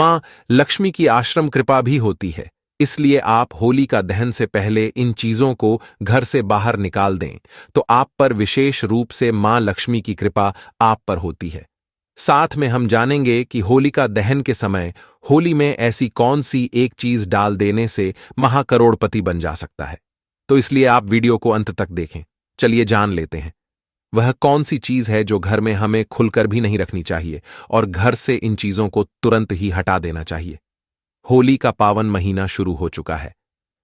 माँ लक्ष्मी की आश्रम कृपा भी होती है, इसलिए आप होली का दहन से पहले इन चीजों को घर से बाहर निकाल दें तो आप पर विशेष रूप से माँ लक्ष्मी की कृपा आप पर होती है। साथ में हम जानेंगे कि होलिका दहन के समय होली में ऐसी कौन सी एक चीज डाल देने से महाकरोड़पति बन जा सकता है। तो इसलिए आप वीडियो को अंत तक देखें। चलिए जान लेते हैं वह कौन सी चीज है जो घर में हमें खुलकर भी नहीं रखनी चाहिए और घर से इन चीजों को तुरंत ही हटा देना चाहिए। होली का पावन महीना शुरू हो चुका है।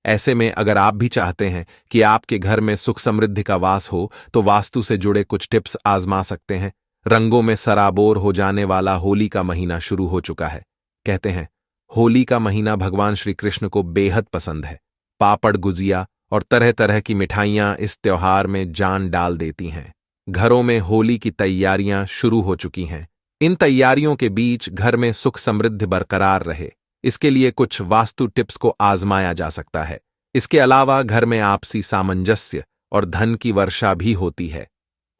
ऐसे में अगर आप भी चाहते हैं कि आपके घर में सुख समृद्धि का वास हो तो वास्तु से जुड़े कुछ टिप्स आजमा सकते हैं। रंगों में सराबोर हो जाने वाला होली का महीना शुरू हो चुका है। कहते हैं होली का महीना भगवान श्री कृष्ण को बेहद पसंद है। पापड़, गुजिया और तरह तरह की मिठाइयां इस त्योहार में जान डाल देती हैं। घरों में होली की तैयारियां शुरू हो चुकी हैं। इन तैयारियों के बीच घर में सुख समृद्धि बरकरार रहे, इसके लिए कुछ वास्तु टिप्स को आजमाया जा सकता है। इसके अलावा घर में आपसी सामंजस्य और धन की वर्षा भी होती है।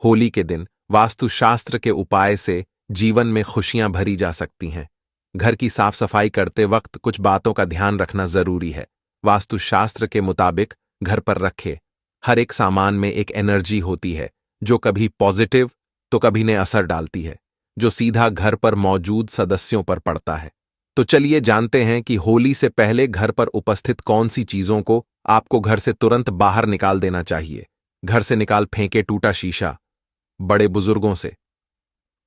होली के दिन वास्तुशास्त्र के उपाय से जीवन में खुशियां भरी जा सकती हैं। घर की साफ सफाई करते वक्त कुछ बातों का ध्यान रखना जरूरी है। वास्तुशास्त्र के मुताबिक घर पर रखे हर एक सामान में एक एनर्जी होती है जो कभी पॉजिटिव तो कभी ने असर डालती है, जो सीधा घर पर मौजूद सदस्यों पर पड़ता है। तो चलिए जानते हैं कि होली से पहले घर पर उपस्थित कौन सी चीजों को आपको घर से तुरंत बाहर निकाल देना चाहिए। घर से निकाल फेंके टूटा शीशा। बड़े बुजुर्गों से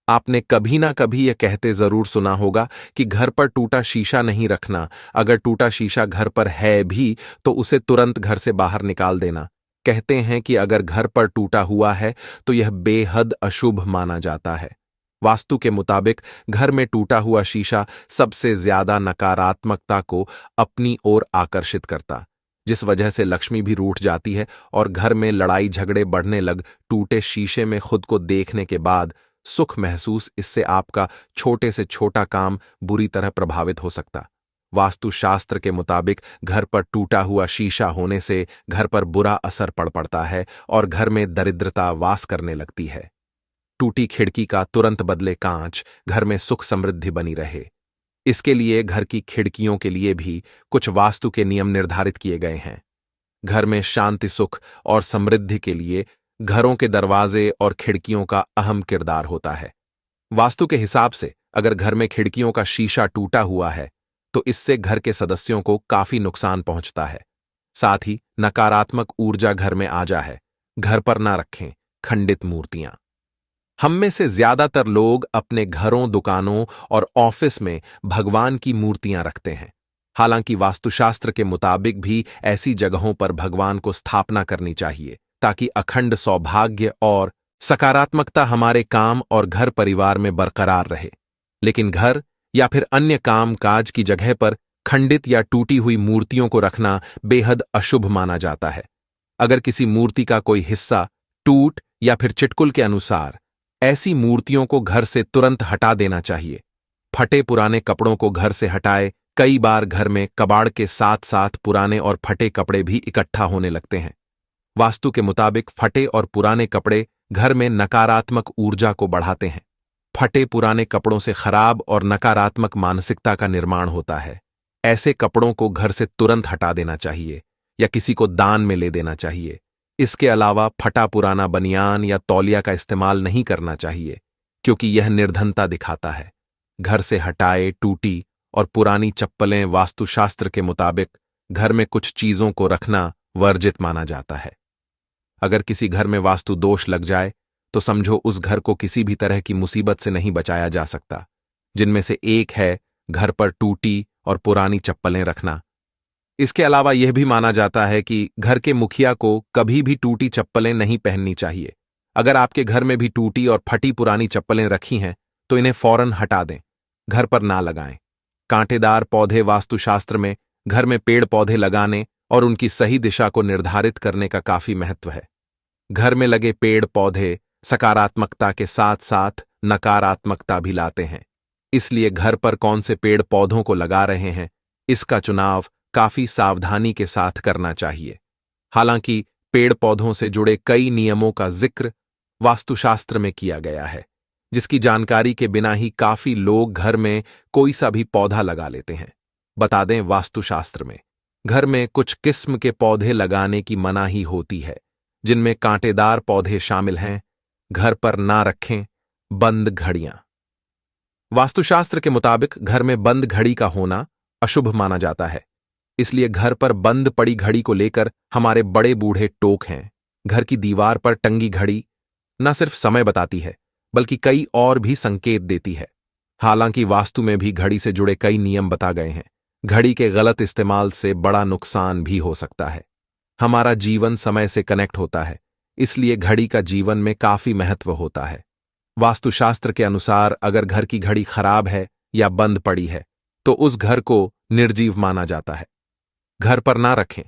आपने कभी ना कभी यह कहते जरूर सुना होगा कि घर पर टूटा शीशा नहीं रखना। अगर टूटा शीशा घर पर है भी तो उसे तुरंत घर से बाहर निकाल देना। कहते हैं कि अगर घर पर टूटा हुआ है तो यह बेहद अशुभ माना जाता है। वास्तु के मुताबिक घर में टूटा हुआ शीशा सबसे ज्यादा नकारात्मकता को अपनी ओर आकर्षित करता, जिस वजह से लक्ष्मी भी रूठ जाती है और घर में लड़ाई झगड़े बढ़ने लग। टूटे शीशे में खुद को देखने के बाद सुख महसूस, इससे आपका छोटे से छोटा काम बुरी तरह प्रभावित हो सकता। वास्तुशास्त्र के मुताबिक घर पर टूटा हुआ शीशा होने से घर पर बुरा असर पड़ता है और घर में दरिद्रता वास करने लगती है। टूटी खिड़की का तुरंत बदले कांच, घर में सुख समृद्धि बनी रहे। इसके लिए घर की खिड़कियों के लिए भी कुछ वास्तु के नियम निर्धारित किए गए हैं। घर में शांति, सुख और समृद्धि के लिए घरों के दरवाजे और खिड़कियों का अहम किरदार होता है। वास्तु के हिसाब से अगर घर में खिड़कियों का शीशा टूटा हुआ है तो इससे घर के सदस्यों को काफी नुकसान पहुंचता है। साथ ही नकारात्मक ऊर्जा घर में आ जा है। घर पर ना रखें खंडित मूर्तियां। हम में से ज्यादातर लोग अपने घरों, दुकानों और ऑफिस में भगवान की मूर्तियां रखते हैं। हालांकि वास्तुशास्त्र के मुताबिक भी ऐसी जगहों पर भगवान को स्थापना करनी चाहिए ताकि अखंड सौभाग्य और सकारात्मकता हमारे काम और घर परिवार में बरकरार रहे। लेकिन घर या फिर अन्य काम काज की जगह पर खंडित या टूटी हुई मूर्तियों को रखना बेहद अशुभ माना जाता है। अगर किसी मूर्ति का कोई हिस्सा टूट या फिर चिटकुल के अनुसार, ऐसी मूर्तियों को घर से तुरंत हटा देना चाहिए। फटे पुराने कपड़ों को घर से हटाए। कई बार घर में कबाड़ के साथ साथ पुराने और फटे कपड़े भी इकट्ठा होने लगते हैं। वास्तु के मुताबिक फटे और पुराने कपड़े घर में नकारात्मक ऊर्जा को बढ़ाते हैं। फटे पुराने कपड़ों से खराब और नकारात्मक मानसिकता का निर्माण होता है। ऐसे कपड़ों को घर से तुरंत हटा देना चाहिए या किसी को दान में ले देना चाहिए। इसके अलावा फटा पुराना बनियान या तौलिया का इस्तेमाल नहीं करना चाहिए क्योंकि यह निर्धनता दिखाता है। घर से हटाए टूटी और पुरानी चप्पलें वास्तुशास्त्र के मुताबिक घर में कुछ चीजों को रखना वर्जित माना जाता है। अगर किसी घर में वास्तु दोष लग जाए तो समझो उस घर को किसी भी तरह की मुसीबत से नहीं बचाया जा सकता, जिनमें से एक है घर पर टूटी और पुरानी चप्पलें रखना। इसके अलावा यह भी माना जाता है कि घर के मुखिया को कभी भी टूटी चप्पलें नहीं पहननी चाहिए। अगर आपके घर में भी टूटी और फटी पुरानी चप्पलें रखी हैं तो इन्हें फौरन हटा दें, घर पर ना लगाएं। कांटेदार पौधे वास्तुशास्त्र में घर में पेड़ पौधे लगाने और उनकी सही दिशा को निर्धारित करने का काफी महत्व है। घर में लगे पेड़ पौधे सकारात्मकता के साथ साथ नकारात्मकता भी लाते हैं, इसलिए घर पर कौन से पेड़ पौधों को लगा रहे हैं इसका चुनाव काफी सावधानी के साथ करना चाहिए। हालांकि पेड़ पौधों से जुड़े कई नियमों का जिक्र वास्तुशास्त्र में किया गया है, जिसकी जानकारी के बिना ही काफी लोग घर में कोई सा भी पौधा लगा लेते हैं। बता दें, वास्तुशास्त्र में घर में कुछ किस्म के पौधे लगाने की मनाही होती है, जिनमें कांटेदार पौधे शामिल हैं। घर पर ना रखें बंद घड़ियां। वास्तुशास्त्र के मुताबिक घर में बंद घड़ी का होना अशुभ माना जाता है, इसलिए घर पर बंद पड़ी घड़ी को लेकर हमारे बड़े बूढ़े टोक हैं। घर की दीवार पर टंगी घड़ी न सिर्फ समय बताती है, बल्कि कई और भी संकेत देती है। हालांकि वास्तु में भी घड़ी से जुड़े कई नियम बता गए हैं। घड़ी के गलत इस्तेमाल से बड़ा नुकसान भी हो सकता है। हमारा जीवन समय से कनेक्ट होता है, इसलिए घड़ी का जीवन में काफी महत्व होता है। वास्तुशास्त्र के अनुसार अगर घर की घड़ी खराब है या बंद पड़ी है, तो उस घर को निर्जीव माना जाता है। घर पर ना रखें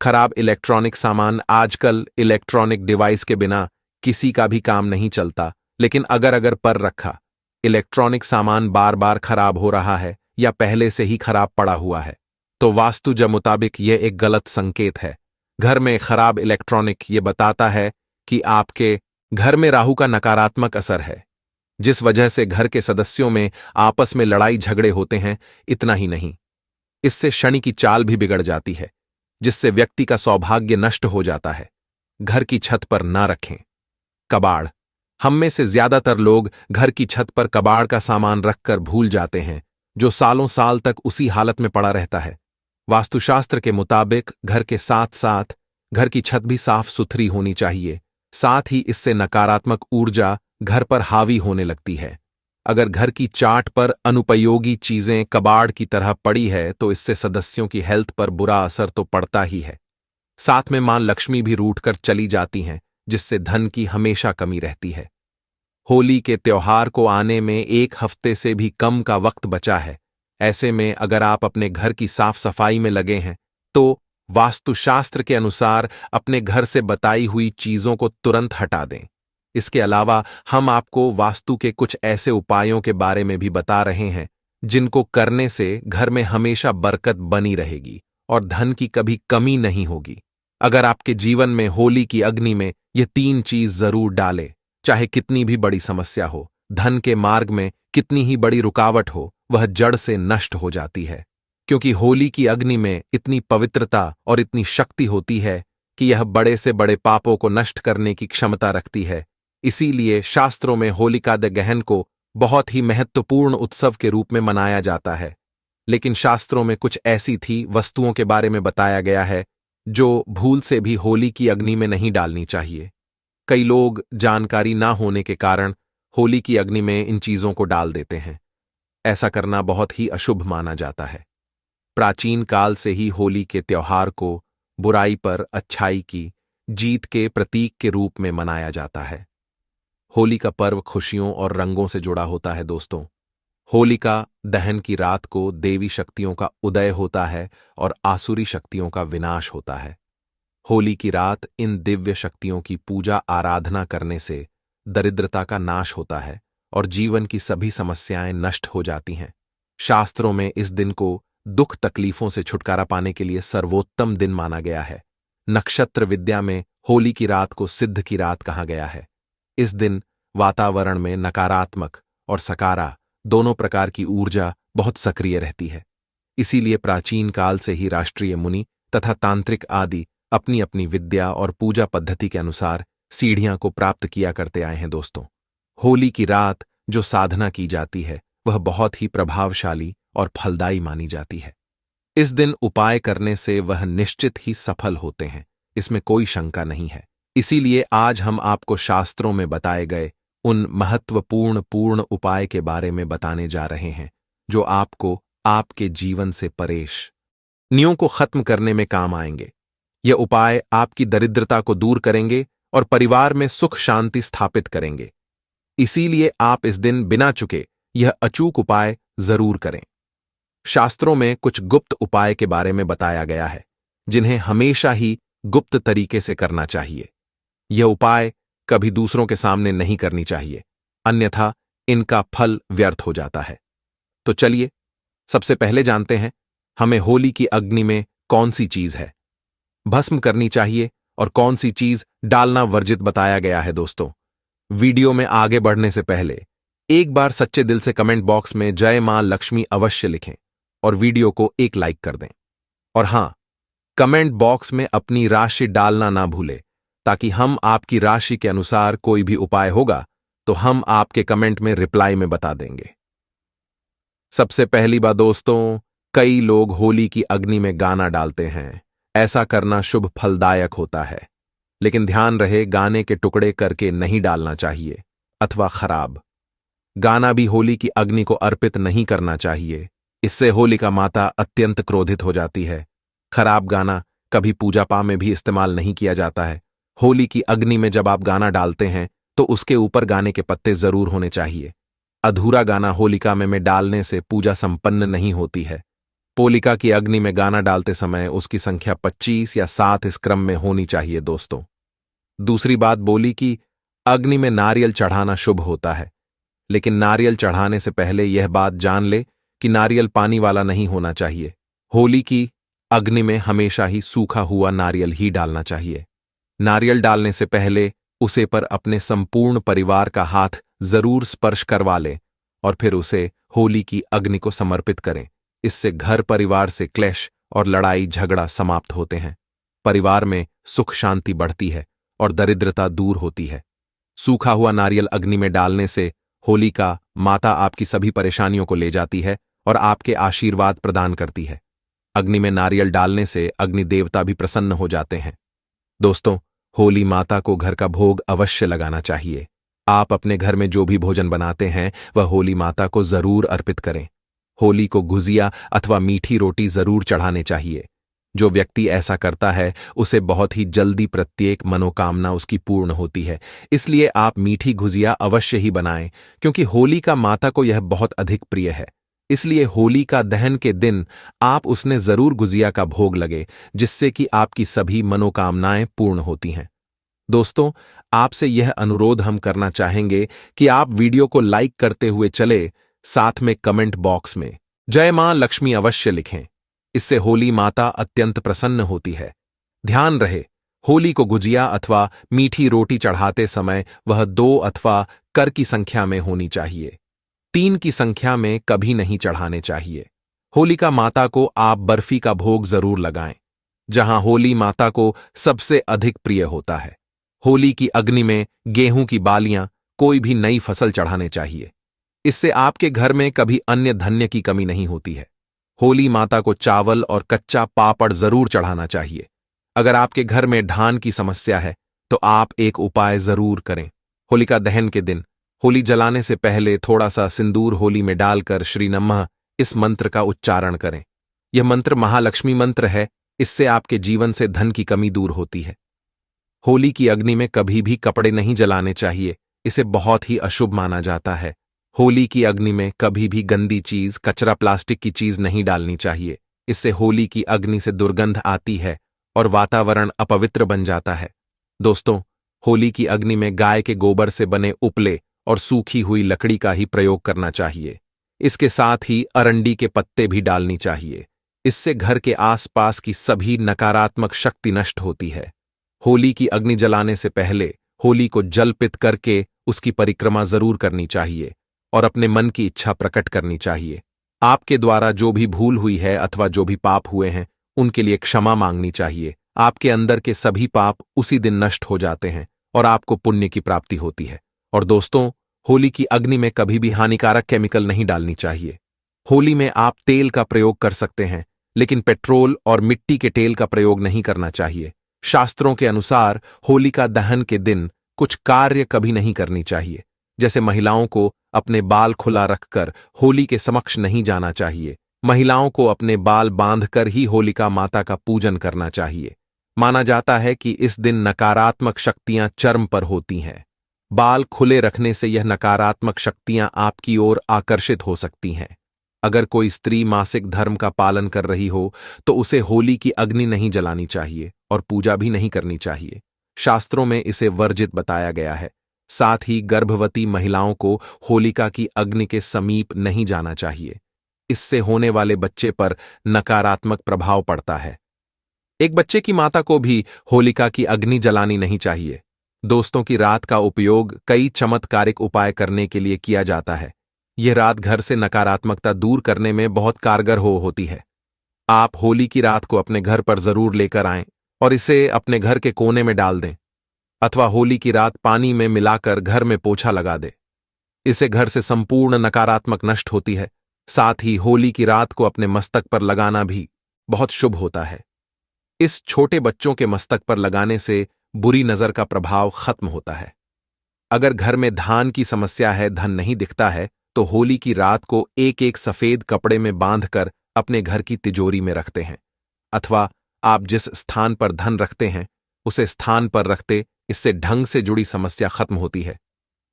खराब इलेक्ट्रॉनिक सामान। आजकल इलेक्ट्रॉनिक डिवाइस के बिना किसी का भी काम नहीं चलता, लेकिन अगर पर रखा इलेक्ट्रॉनिक सामान बार बार खराब हो रहा है या पहले से ही खराब पड़ा हुआ है, तो वास्तु के मुताबिक यह एक गलत संकेत है। घर में खराब इलेक्ट्रॉनिक ये बताता है कि आपके घर में राहु का नकारात्मक असर है, जिस वजह से घर के सदस्यों में आपस में लड़ाई झगड़े होते हैं। इतना ही नहीं, इससे शनि की चाल भी बिगड़ जाती है, जिससे व्यक्ति का सौभाग्य नष्ट हो जाता है। घर की छत पर ना रखें कबाड़। हम में से ज्यादातर लोग घर की छत पर कबाड़ का सामान रखकर भूल जाते हैं, जो सालों साल तक उसी हालत में पड़ा रहता है। वास्तुशास्त्र के मुताबिक घर के साथ साथ घर की छत भी साफ सुथरी होनी चाहिए। साथ ही इससे नकारात्मक ऊर्जा घर पर हावी होने लगती है। अगर घर की चाट पर अनुपयोगी चीजें कबाड़ की तरह पड़ी है, तो इससे सदस्यों की हेल्थ पर बुरा असर तो पड़ता ही है, साथ में मां लक्ष्मी भी रूठ कर चली जाती हैं, जिससे धन की हमेशा कमी रहती है। होली के त्योहार को आने में 1 हफ्ते से भी कम का वक्त बचा है। ऐसे में अगर आप अपने घर की साफ सफाई में लगे हैं, तो वास्तुशास्त्र के अनुसार अपने घर से बताई हुई चीजों को तुरंत हटा दें। इसके अलावा हम आपको वास्तु के कुछ ऐसे उपायों के बारे में भी बता रहे हैं, जिनको करने से घर में हमेशा बरकत बनी रहेगी और धन की कभी कमी नहीं होगी। अगर आपके जीवन में होली की अग्नि में ये 3 चीज जरूर डालें, चाहे कितनी भी बड़ी समस्या हो, धन के मार्ग में कितनी ही बड़ी रुकावट हो, वह जड़ से नष्ट हो जाती है। क्योंकि होली की अग्नि में इतनी पवित्रता और इतनी शक्ति होती है कि यह बड़े से बड़े पापों को नष्ट करने की क्षमता रखती है। इसीलिए शास्त्रों में होलिका दहन को बहुत ही महत्वपूर्ण उत्सव के रूप में मनाया जाता है। लेकिन शास्त्रों में कुछ ऐसी थी वस्तुओं के बारे में बताया गया है, जो भूल से भी होली की अग्नि में नहीं डालनी चाहिए। कई लोग जानकारी ना होने के कारण होली की अग्नि में इन चीजों को डाल देते हैं। ऐसा करना बहुत ही अशुभ माना जाता है। प्राचीन काल से ही होली के त्योहार को बुराई पर अच्छाई की जीत के प्रतीक के रूप में मनाया जाता है। होली का पर्व खुशियों और रंगों से जुड़ा होता है दोस्तों। होलिका दहन की रात को देवी शक्तियों का उदय होता है और आसुरी शक्तियों का विनाश होता है। होली की रात इन दिव्य शक्तियों की पूजा आराधना करने से दरिद्रता का नाश होता है और जीवन की सभी समस्याएं नष्ट हो जाती हैं। शास्त्रों में इस दिन को दुख तकलीफों से छुटकारा पाने के लिए सर्वोत्तम दिन माना गया है। नक्षत्र विद्या में होली की रात को सिद्ध की रात कहा गया है। इस दिन वातावरण में नकारात्मक और सकारा दोनों प्रकार की ऊर्जा बहुत सक्रिय रहती है। इसीलिए प्राचीन काल से ही राष्ट्रीय मुनि तथा तांत्रिक आदि अपनी अपनी विद्या और पूजा पद्धति के अनुसार सीढ़ियां को प्राप्त किया करते आए हैं दोस्तों। होली की रात जो साधना की जाती है, वह बहुत ही प्रभावशाली और फलदायी मानी जाती है। इस दिन उपाय करने से वह निश्चित ही सफल होते हैं, इसमें कोई शंका नहीं है। इसीलिए आज हम आपको शास्त्रों में बताए गए उन महत्वपूर्ण उपाय के बारे में बताने जा रहे हैं, जो आपको आपके जीवन से परेशानियों को खत्म करने में काम आएंगे। ये उपाय आपकी दरिद्रता को दूर करेंगे और परिवार में सुख शांति स्थापित करेंगे। इसीलिए आप इस दिन बिना चुके यह अचूक उपाय जरूर करें। शास्त्रों में कुछ गुप्त उपाय के बारे में बताया गया है, जिन्हें हमेशा ही गुप्त तरीके से करना चाहिए। यह उपाय कभी दूसरों के सामने नहीं करनी चाहिए, अन्यथा इनका फल व्यर्थ हो जाता है। तो चलिए सबसे पहले जानते हैं हमें होली की अग्नि में कौन सी चीज है भस्म करनी चाहिए और कौन सी चीज डालना वर्जित बताया गया है। दोस्तों, वीडियो में आगे बढ़ने से पहले एक बार सच्चे दिल से कमेंट बॉक्स में जय मां लक्ष्मी अवश्य लिखें और वीडियो को एक लाइक कर दें। और हां, कमेंट बॉक्स में अपनी राशि डालना ना भूलें, ताकि हम आपकी राशि के अनुसार कोई भी उपाय होगा तो हम आपके कमेंट में रिप्लाई में बता देंगे। सबसे पहली बात दोस्तों, कई लोग होली की अग्नि में गाना डालते हैं। ऐसा करना शुभ फलदायक होता है, लेकिन ध्यान रहे गाने के टुकड़े करके नहीं डालना चाहिए अथवा खराब गाना भी होली की अग्नि को अर्पित नहीं करना चाहिए। इससे होलिका माता अत्यंत क्रोधित हो जाती है। खराब गाना कभी पूजा पाठ में भी इस्तेमाल नहीं किया जाता है। होली की अग्नि में जब आप गाना डालते हैं तो उसके ऊपर गाने के पत्ते जरूर होने चाहिए। अधूरा गाना होलिका में डालने से पूजा संपन्न नहीं होती है। होलिका की अग्नि में गाना डालते समय उसकी संख्या 25 या 7 इस क्रम में होनी चाहिए दोस्तों। दूसरी बात बोली कि अग्नि में नारियल चढ़ाना शुभ होता है, लेकिन नारियल चढ़ाने से पहले यह बात जान ले कि नारियल पानी वाला नहीं होना चाहिए। होली की अग्नि में हमेशा ही सूखा हुआ नारियल ही डालना चाहिए। नारियल डालने से पहले उसे पर अपने संपूर्ण परिवार का हाथ जरूर स्पर्श करवा लें और फिर उसे होली की अग्नि को समर्पित करें। इससे घर परिवार से क्लेश और लड़ाई झगड़ा समाप्त होते हैं। परिवार में सुख शांति बढ़ती है और दरिद्रता दूर होती है। सूखा हुआ नारियल अग्नि में डालने से होलिका माता आपकी सभी परेशानियों को ले जाती है और आपके आशीर्वाद प्रदान करती है। अग्नि में नारियल डालने से अग्नि देवता भी प्रसन्न हो जाते हैं। दोस्तों, होली माता को घर का भोग अवश्य लगाना चाहिए। आप अपने घर में जो भी भोजन बनाते हैं वह होली माता को जरूर अर्पित करें। होली को गुजिया अथवा मीठी रोटी जरूर चढ़ाने चाहिए। जो व्यक्ति ऐसा करता है उसे बहुत ही जल्दी प्रत्येक मनोकामना उसकी पूर्ण होती है। इसलिए आप मीठी गुजिया अवश्य ही बनाएं, क्योंकि होली का माता को यह बहुत अधिक प्रिय है। इसलिए होली का दहन के दिन आप उसने जरूर गुजिया का भोग लगे, जिससे कि आपकी सभी मनोकामनाएं पूर्ण होती हैं। दोस्तों, आपसे यह अनुरोध हम करना चाहेंगे कि आप वीडियो को लाइक करते हुए चले, साथ में कमेंट बॉक्स में जय मां लक्ष्मी अवश्य लिखें। इससे होली माता अत्यंत प्रसन्न होती है। ध्यान रहे, होली को गुजिया अथवा मीठी रोटी चढ़ाते समय वह 2 अथवा कर की संख्या में होनी चाहिए। 3 की संख्या में कभी नहीं चढ़ाने चाहिए। होलिका माता को आप बर्फी का भोग जरूर लगाएं, जहां होली माता को सबसे अधिक प्रिय होता है। होली की अग्नि में गेहूं की बालियां, कोई भी नई फसल चढ़ाने चाहिए। इससे आपके घर में कभी अन्य धन्य की कमी नहीं होती है। होली माता को चावल और कच्चा पापड़ जरूर चढ़ाना चाहिए। अगर आपके घर में ढान की समस्या है तो आप एक उपाय जरूर करें। होलिका दहन के दिन होली जलाने से पहले थोड़ा सा सिंदूर होली में डालकर श्री नमः इस मंत्र का उच्चारण करें। यह मंत्र महालक्ष्मी मंत्र है। इससे आपके जीवन से धन की कमी दूर होती है। होली की अग्नि में कभी भी कपड़े नहीं जलाने चाहिए। इसे बहुत ही अशुभ माना जाता है। होली की अग्नि में कभी भी गंदी चीज, कचरा, प्लास्टिक की चीज नहीं डालनी चाहिए। इससे होली की अग्नि से दुर्गंध आती है और वातावरण अपवित्र बन जाता है। दोस्तों, होली की अग्नि में गाय के गोबर से बने उपले और सूखी हुई लकड़ी का ही प्रयोग करना चाहिए। इसके साथ ही अरंडी के पत्ते भी डालनी चाहिए। इससे घर के आसपास की सभी नकारात्मक शक्ति नष्ट होती है। होली की अग्नि जलाने से पहले होली को जलपित करके उसकी परिक्रमा जरूर करनी चाहिए और अपने मन की इच्छा प्रकट करनी चाहिए। आपके द्वारा जो भी भूल हुई है अथवा जो भी पाप हुए हैं उनके लिए क्षमा मांगनी चाहिए। आपके अंदर के सभी पाप उसी दिन नष्ट हो जाते हैं और आपको पुण्य की प्राप्ति होती है। और दोस्तों, होली की अग्नि में कभी भी हानिकारक केमिकल नहीं डालनी चाहिए। होली में आप तेल का प्रयोग कर सकते हैं, लेकिन पेट्रोल और मिट्टी के तेल का प्रयोग नहीं करना चाहिए। शास्त्रों के अनुसार होलिका दहन के दिन कुछ कार्य कभी नहीं करनी चाहिए। जैसे महिलाओं को अपने बाल खुला रखकर होली के समक्ष नहीं जाना चाहिए। महिलाओं को अपने बाल बांधकर ही होलिका माता का पूजन करना चाहिए। माना जाता है कि इस दिन नकारात्मक शक्तियां चरम पर होती हैं। बाल खुले रखने से यह नकारात्मक शक्तियां आपकी ओर आकर्षित हो सकती हैं। अगर कोई स्त्री मासिक धर्म का पालन कर रही हो तो उसे होली की अग्नि नहीं जलानी चाहिए और पूजा भी नहीं करनी चाहिए। शास्त्रों में इसे वर्जित बताया गया है। साथ ही गर्भवती महिलाओं को होलिका की अग्नि के समीप नहीं जाना चाहिए। इससे होने वाले बच्चे पर नकारात्मक प्रभाव पड़ता है। एक बच्चे की माता को भी होलिका की अग्नि जलानी नहीं चाहिए। दोस्तों की रात का उपयोग कई चमत्कारिक उपाय करने के लिए किया जाता है। यह रात घर से नकारात्मकता दूर करने में बहुत कारगर होती है। आप होली की रात को अपने घर पर जरूर लेकर आएं और इसे अपने घर के कोने में डाल दें, अथवा होली की रात पानी में मिलाकर घर में पोछा लगा दें। इससे घर से संपूर्ण नकारात्मक नष्ट होती है। साथ ही होली की रात को अपने मस्तक पर लगाना भी बहुत शुभ होता है। इस छोटे बच्चों के मस्तक पर लगाने से बुरी नजर का प्रभाव खत्म होता है। अगर घर में धान की समस्या है, धन नहीं दिखता है, तो होली की रात को एक एक सफेद कपड़े में बांधकर अपने घर की तिजोरी में रखते हैं, अथवा आप जिस स्थान पर धन रखते हैं उसे स्थान पर रखते। इससे ढंग से जुड़ी समस्या खत्म होती है।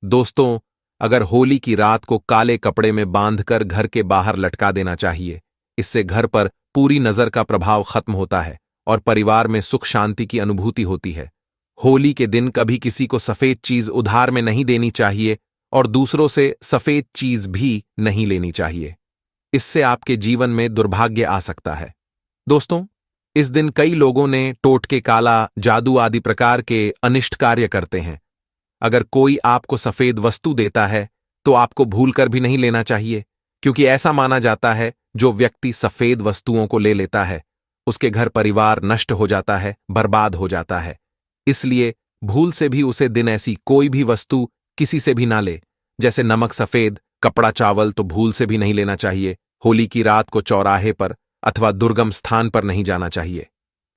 दोस्तों, अगर होली की रात को काले कपड़े में बांधकर घर के बाहर लटका देना चाहिए। इससे घर पर पूरी नजर का प्रभाव खत्म होता है और परिवार में सुख शांति की अनुभूति होती है। होली के दिन कभी किसी को सफेद चीज उधार में नहीं देनी चाहिए और दूसरों से सफेद चीज भी नहीं लेनी चाहिए। इससे आपके जीवन में दुर्भाग्य आ सकता है। दोस्तों, इस दिन कई लोगों ने टोटके, काला जादू आदि प्रकार के अनिष्ट कार्य करते हैं। अगर कोई आपको सफेद वस्तु देता है तो आपको भूलकर भी नहीं लेना चाहिए, क्योंकि ऐसा माना जाता है जो व्यक्ति सफेद वस्तुओं को ले लेता है उसके घर परिवार नष्ट हो जाता है, बर्बाद हो जाता है। इसलिए भूल से भी उसे दिन ऐसी कोई भी वस्तु किसी से भी ना ले। जैसे नमक सफेद, कपड़ा, चावल तो भूल से भी नहीं लेना चाहिए। होली की रात को चौराहे पर अथवा दुर्गम स्थान पर नहीं जाना चाहिए।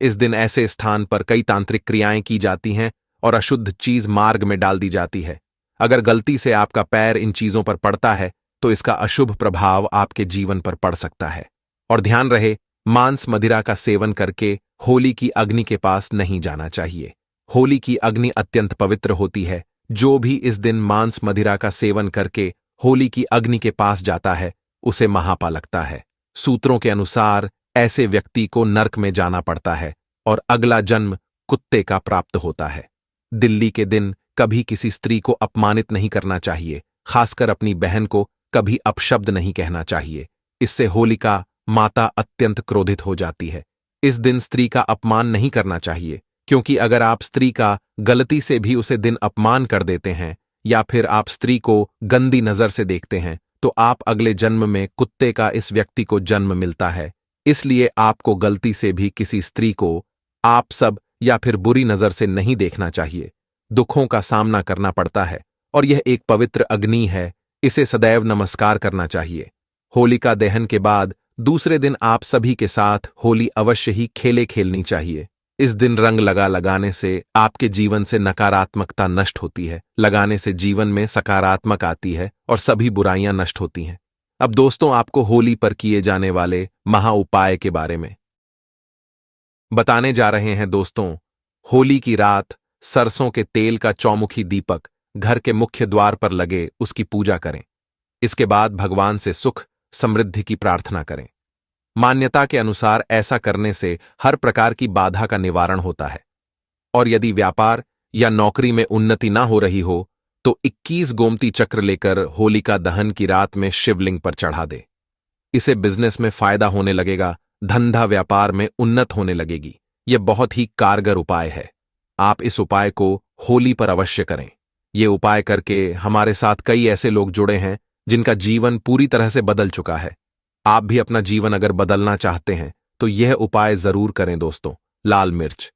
इस दिन ऐसे स्थान पर कई तांत्रिक क्रियाएं की जाती हैं और अशुद्ध चीज मार्ग में डाल दी जाती है। अगर गलती से आपका पैर इन चीजों पर पड़ता है तो इसका अशुभ प्रभाव आपके जीवन पर पड़ सकता है। और ध्यान रहे, मांस मदिरा का सेवन करके होली की अग्नि के पास नहीं जाना चाहिए। होली की अग्नि अत्यंत पवित्र होती है। जो भी इस दिन मांस मदिरा का सेवन करके होली की अग्नि के पास जाता है उसे महापाप लगता है। सूत्रों के अनुसार ऐसे व्यक्ति को नरक में जाना पड़ता है और अगला जन्म कुत्ते का प्राप्त होता है। दिल्ली के दिन कभी किसी स्त्री को अपमानित नहीं करना चाहिए, खासकर अपनी बहन को कभी अपशब्द नहीं कहना चाहिए। इससे होलिका माता अत्यंत क्रोधित हो जाती है। इस दिन स्त्री का अपमान नहीं करना चाहिए, क्योंकि अगर आप स्त्री का गलती से भी उसे दिन अपमान कर देते हैं या फिर आप स्त्री को गंदी नजर से देखते हैं तो आप अगले जन्म में कुत्ते का इस व्यक्ति को जन्म मिलता है। इसलिए आपको गलती से भी किसी स्त्री को आप सब या फिर बुरी नजर से नहीं देखना चाहिए। दुखों का सामना करना पड़ता है और यह एक पवित्र अग्नि है, इसे सदैव नमस्कार करना चाहिए। होलिका दहन के बाद दूसरे दिन आप सभी के साथ होली अवश्य ही खेलनी चाहिए। इस दिन रंग लगाने से आपके जीवन से नकारात्मकता नष्ट होती है। लगाने से जीवन में सकारात्मक आती है और सभी बुराइयां नष्ट होती हैं। अब दोस्तों, आपको होली पर किए जाने वाले महा उपाय के बारे में बताने जा रहे हैं। दोस्तों, होली की रात सरसों के तेल का चौमुखी दीपक घर के मुख्य द्वार पर लगे उसकी पूजा करें। इसके बाद भगवान से सुख समृद्धि की प्रार्थना करें। मान्यता के अनुसार ऐसा करने से हर प्रकार की बाधा का निवारण होता है। और यदि व्यापार या नौकरी में उन्नति ना हो रही हो तो 21 गोमती चक्र लेकर होलिका दहन की रात में शिवलिंग पर चढ़ा दे। इसे बिजनेस में फायदा होने लगेगा, धंधा व्यापार में उन्नत होने लगेगी। यह बहुत ही कारगर उपाय है। आप इस उपाय को होली पर अवश्य करें। ये उपाय करके हमारे साथ कई ऐसे लोग जुड़े हैं जिनका जीवन पूरी तरह से बदल चुका है। आप भी अपना जीवन अगर बदलना चाहते हैं तो यह उपाय जरूर करें। दोस्तों, लाल मिर्च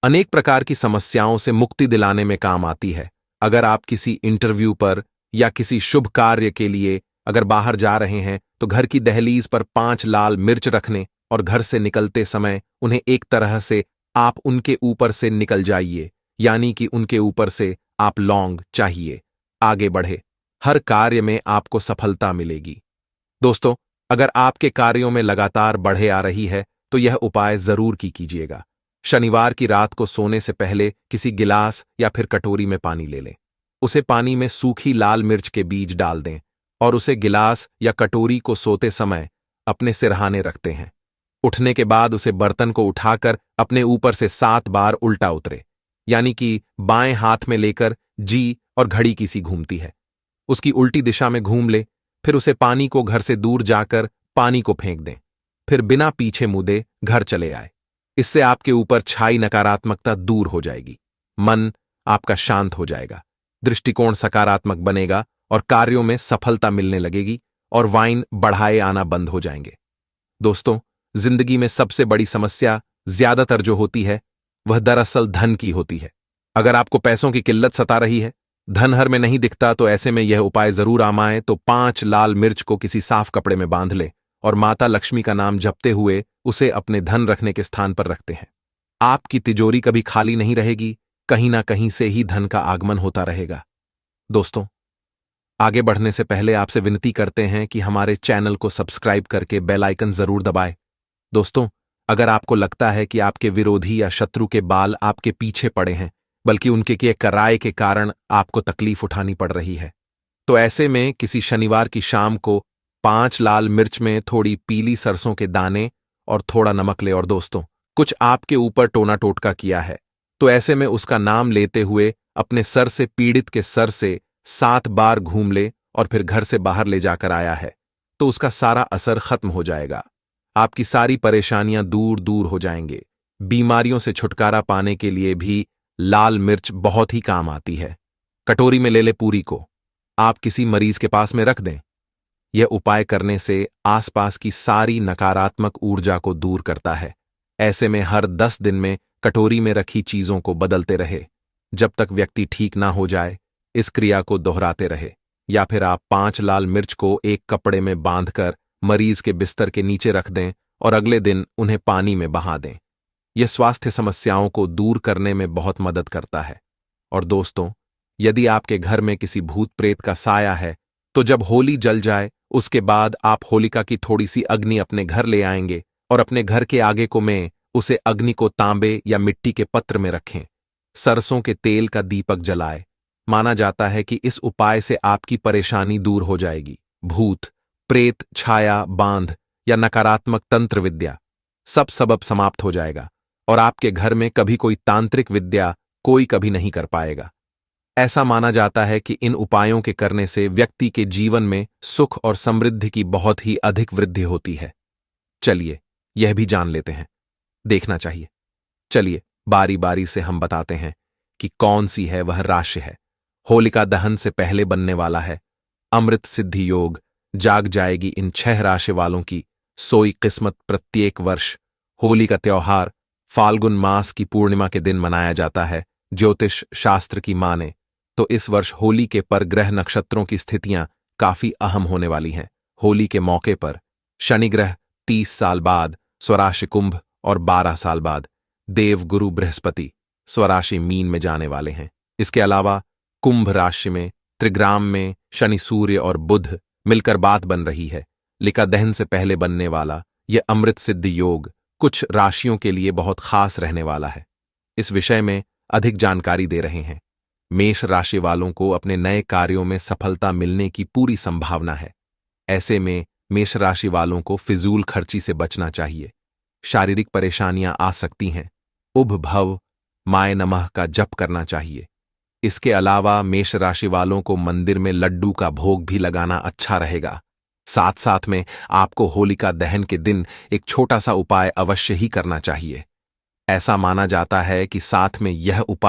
अनेक प्रकार की समस्याओं से मुक्ति दिलाने में काम आती है। अगर आप किसी इंटरव्यू पर या किसी शुभ कार्य के लिए अगर बाहर जा रहे हैं तो घर की दहलीज पर 5 लाल मिर्च रखने और घर से निकलते समय उन्हें एक तरह से आप उनके ऊपर से निकल जाइए, यानी कि उनके ऊपर से आप लौंग चाहिए। आगे बढ़े, हर कार्य में आपको सफलता मिलेगी। दोस्तों, अगर आपके कार्यों में लगातार बढ़े आ रही है तो यह उपाय जरूर कीजिएगा। शनिवार की रात को सोने से पहले किसी गिलास या फिर कटोरी में पानी ले लें। उसे पानी में सूखी लाल मिर्च के बीज डाल दें और उसे गिलास या कटोरी को सोते समय अपने सिरहाने रखते हैं। उठने के बाद उसे बर्तन को उठाकर अपने ऊपर से 7 बार उल्टा उतरे, यानी कि बाएं हाथ में लेकर जी और घड़ी की सी घूमती है उसकी उल्टी दिशा में घूम ले। फिर उसे पानी को घर से दूर जाकर पानी को फेंक दें। फिर बिना पीछे मुदे घर चले आए। इससे आपके ऊपर छाई नकारात्मकता दूर हो जाएगी। मन आपका शांत हो जाएगा, दृष्टिकोण सकारात्मक बनेगा और कार्यों में सफलता मिलने लगेगी और वाइन बढ़ाए आना बंद हो जाएंगे। दोस्तों, जिंदगी में सबसे बड़ी समस्या ज्यादातर जो होती है वह दरअसल धन की होती है। अगर आपको पैसों की किल्लत सता रही है, धन हर में नहीं दिखता, तो ऐसे में यह उपाय जरूर आमाए। तो 5 लाल मिर्च को किसी साफ कपड़े में बांध ले और माता लक्ष्मी का नाम जपते हुए उसे अपने धन रखने के स्थान पर रखते हैं। आपकी तिजोरी कभी खाली नहीं रहेगी, कहीं ना कहीं से ही धन का आगमन होता रहेगा। दोस्तों, आगे बढ़ने से पहले आपसे विनती करते हैं कि हमारे चैनल को सब्सक्राइब करके बेल आइकन जरूर दबाएं। दोस्तों, अगर आपको लगता है कि आपके विरोधी या शत्रु के बाल आपके पीछे पड़े हैं, बल्कि उनके किए कराए के कारण आपको तकलीफ उठानी पड़ रही है, तो ऐसे में किसी शनिवार की शाम को 5 लाल मिर्च में थोड़ी पीली सरसों के दाने और थोड़ा नमक ले और दोस्तों, कुछ आपके ऊपर टोना टोटका किया है, तो ऐसे में उसका नाम लेते हुए अपने सर से पीड़ित के सर से 7 बार घूम ले और फिर घर से बाहर ले जाकर आया है, तो उसका सारा असर खत्म हो जाएगा। आपकी सारी परेशानियां दूर दूर हो जाएंगे। बीमारियों से छुटकारा पाने के लिए भी लाल मिर्च बहुत ही काम आती है। कटोरी में ले ले पूरी को, आप किसी मरीज के पास में रख दें। यह उपाय करने से आसपास की सारी नकारात्मक ऊर्जा को दूर करता है। ऐसे में हर 10 दिन में कटोरी में रखी चीजों को बदलते रहे। जब तक व्यक्ति ठीक ना हो जाए, इस क्रिया को दोहराते रहे। या फिर आप 5 लाल मिर्च को एक कपड़े में बांधकर मरीज के बिस्तर के नीचे रख दें और अगले दिन उन्हें पानी में बहा दें। यह स्वास्थ्य समस्याओं को दूर करने में बहुत मदद करता है। और दोस्तों, यदि आपके घर में किसी भूत प्रेत का साया है, तो जब होली जल जाए उसके बाद आप होलिका की थोड़ी सी अग्नि अपने घर ले आएंगे और अपने घर के आगे को में उसे अग्नि को तांबे या मिट्टी के पत्र में रखें। सरसों के तेल का दीपक जलाए। माना जाता है कि इस उपाय से आपकी परेशानी दूर हो जाएगी। भूत प्रेत, छाया, बांध या नकारात्मक तंत्र विद्या सब सबब समाप्त हो जाएगा और आपके घर में कभी कोई तांत्रिक विद्या कोई कभी नहीं कर पाएगा। ऐसा माना जाता है कि इन उपायों के करने से व्यक्ति के जीवन में सुख और समृद्धि की बहुत ही अधिक वृद्धि होती है। चलिए यह भी जान लेते हैं। देखना चाहिए। चलिए बारी बारी से हम बताते हैं कि कौन सी है वह राशि है। होलिका दहन से पहले बनने वाला है। अमृत सिद्धि योग जाग जाएगी इन 6 राशि वालों की सोई किस्मत। प्रत्येक वर्ष होली का त्योहार फाल्गुन मास की पूर्णिमा के दिन मनाया जाता है। ज्योतिष शास्त्र की माने तो इस वर्ष होली के पर ग्रह नक्षत्रों की स्थितियां काफी अहम होने वाली हैं। होली के मौके पर शनि ग्रह 30 साल बाद स्वराशि कुंभ और 12 साल बाद देव गुरु बृहस्पति स्वराशि मीन में जाने वाले हैं। इसके अलावा कुंभ राशि में त्रिग्राम में शनि, सूर्य और बुध मिलकर बात बन रही है। लिका दहन से पहले बनने वाला यह अमृत सिद्धि योग कुछ राशियों के लिए बहुत खास रहने वाला है। इस विषय में अधिक जानकारी दे रहे हैं। मेष राशि वालों को अपने नए कार्यों में सफलता मिलने की पूरी संभावना है। ऐसे में मेष राशि वालों को फिजूल खर्ची से बचना चाहिए। शारीरिक परेशानियां आ सकती हैं। उभ भव माय नमः का जप करना चाहिए। इसके अलावा मेष राशि वालों को मंदिर में लड्डू का भोग भी लगाना अच्छा रहेगा। साथ साथ में आपको होलिका दहन के दिन एक छोटा सा उपाय अवश्य ही करना चाहिए। ऐसा माना जाता है कि साथ में यह उपाय